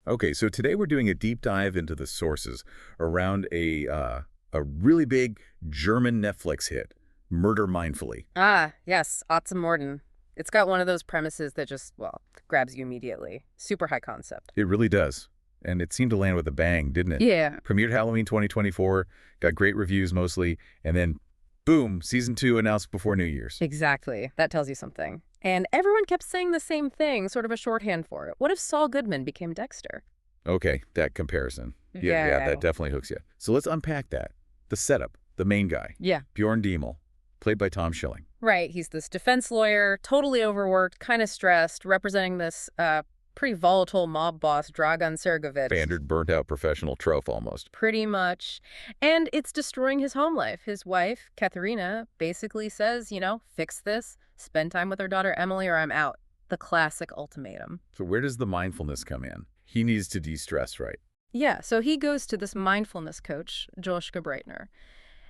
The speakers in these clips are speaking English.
Okay, so today we're doing a deep dive into the sources around a really big German Netflix hit, Murder Mindfully. Ah, yes, Morden. It's got one of those premises that just, well, grabs you immediately. Super high concept. It really does. And it seemed to land with a bang, didn't it? Yeah, Premiered Halloween 2024, got great reviews mostly, and then boom, season 2 announced before New Year's. exactly. That tells you something. And everyone kept saying the same thing, sort of a shorthand for it. What if Saul Goodman became Dexter? Okay, that comparison. Yeah, Yeah. that definitely hooks you. So let's unpack that. The setup, the main guy, Yeah. Bjorn Diemel, played by Tom Schilling. Right. He's this defense lawyer, totally overworked, kind of stressed, representing this pretty volatile mob boss, Dragan Sergovich. Standard burnt-out professional trope almost. Pretty much. And it's destroying his home life. His wife, Katharina, basically says, fix this, spend time with our daughter Emily, or I'm out. The classic ultimatum. So where does the mindfulness come in? He needs to de-stress, right? Yeah, so he goes to this mindfulness coach, Joschka Breitner.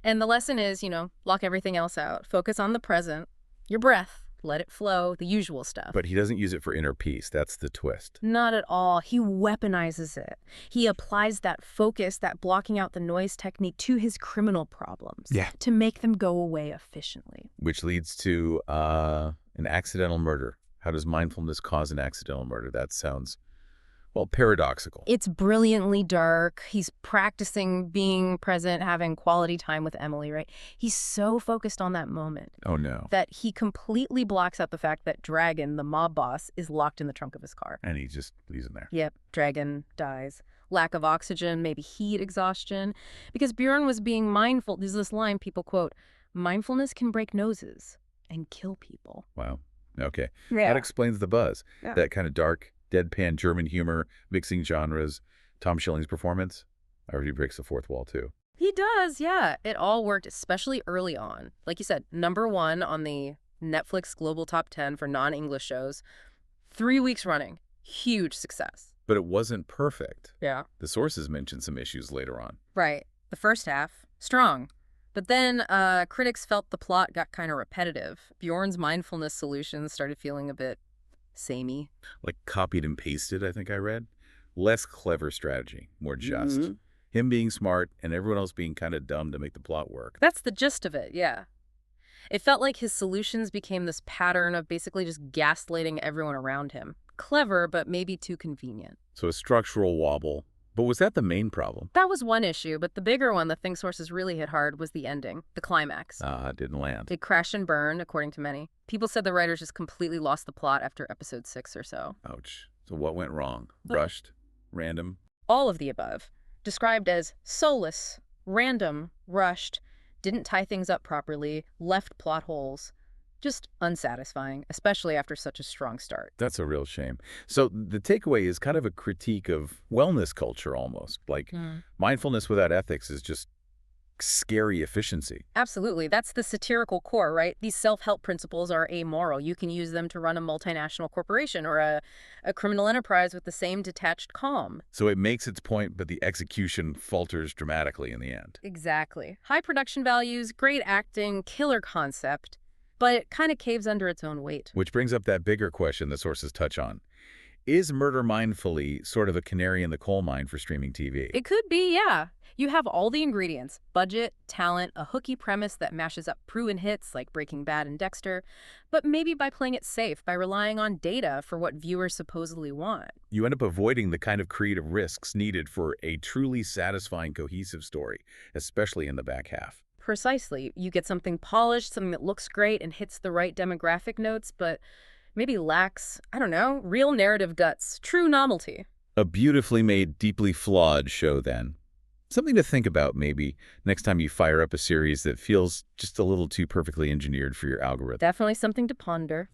And the lesson is, lock everything else out. Focus on the present, your breath, let it flow, the usual stuff. But he doesn't use it for inner peace. That's the twist. Not at all. He weaponizes it. He applies that focus, that blocking out the noise technique to his criminal problems. Yeah. To make them go away efficiently. Which leads to an accidental murder. How does mindfulness cause an accidental murder? That sounds, well, paradoxical. It's brilliantly dark. He's practicing being present, having quality time with Emily, right? He's so focused on that moment. Oh, no. That he completely blocks out the fact that Dragan, the mob boss, is locked in the trunk of his car. And he just leaves him there. Yep, Dragan dies. Lack of oxygen, maybe heat exhaustion. Because Bjorn was being mindful. There's this line people quote, mindfulness can break noses and kill people. Wow. Okay. Yeah. That explains the buzz. Yeah. That kind of dark, deadpan German humor, mixing genres. Tom Schilling's performance, I heard he breaks the fourth wall, too. He does, yeah. It all worked, especially early on. Like you said, #1 on the Netflix Global Top 10 for non-English shows. 3 weeks running. Huge success. But it wasn't perfect. Yeah. The sources mentioned some issues later on. Right. The first half, strong. But then critics felt the plot got kind of repetitive. Bjorn's mindfulness solutions started feeling a bit samey. Like copied and pasted, I think I read. Less clever strategy, more just. Him being smart and everyone else being kind of dumb to make the plot work. That's the gist of it, yeah. It felt like his solutions became this pattern of basically just gaslighting everyone around him. Clever, but maybe too convenient. So a structural wobble. But was that the main problem? That was one issue, but the bigger one the thing sources really hit hard was the ending, the climax. It didn't land. It crashed and burned, according to many. People said the writers just completely lost the plot after episode 6 or so. Ouch. So what went wrong? Rushed? Random? All of the above. Described as soulless, random, rushed, didn't tie things up properly, left plot holes. Just unsatisfying, especially after such a strong start. That's a real shame. So the takeaway is kind of a critique of wellness culture almost. Like mindfulness without ethics is just scary efficiency. Absolutely. That's the satirical core, right? These self-help principles are amoral. You can use them to run a multinational corporation or a criminal enterprise with the same detached calm. So it makes its point, but the execution falters dramatically in the end. Exactly. High production values, great acting, killer concept, but it kind of caves under its own weight. Which brings up that bigger question the sources touch on. Is Murder Mindfully sort of a canary in the coal mine for streaming TV? It could be, yeah. You have all the ingredients, budget, talent, a hooky premise that mashes up proven hits like Breaking Bad and Dexter, but maybe by playing it safe, by relying on data for what viewers supposedly want. You end up avoiding the kind of creative risks needed for a truly satisfying, cohesive story, especially in the back half. Precisely. You get something polished, something that looks great and hits the right demographic notes, but maybe lacks, I don't know, real narrative guts, true novelty. A beautifully made, deeply flawed show, then. Something to think about, maybe, next time you fire up a series that feels just a little too perfectly engineered for your algorithm. Definitely something to ponder.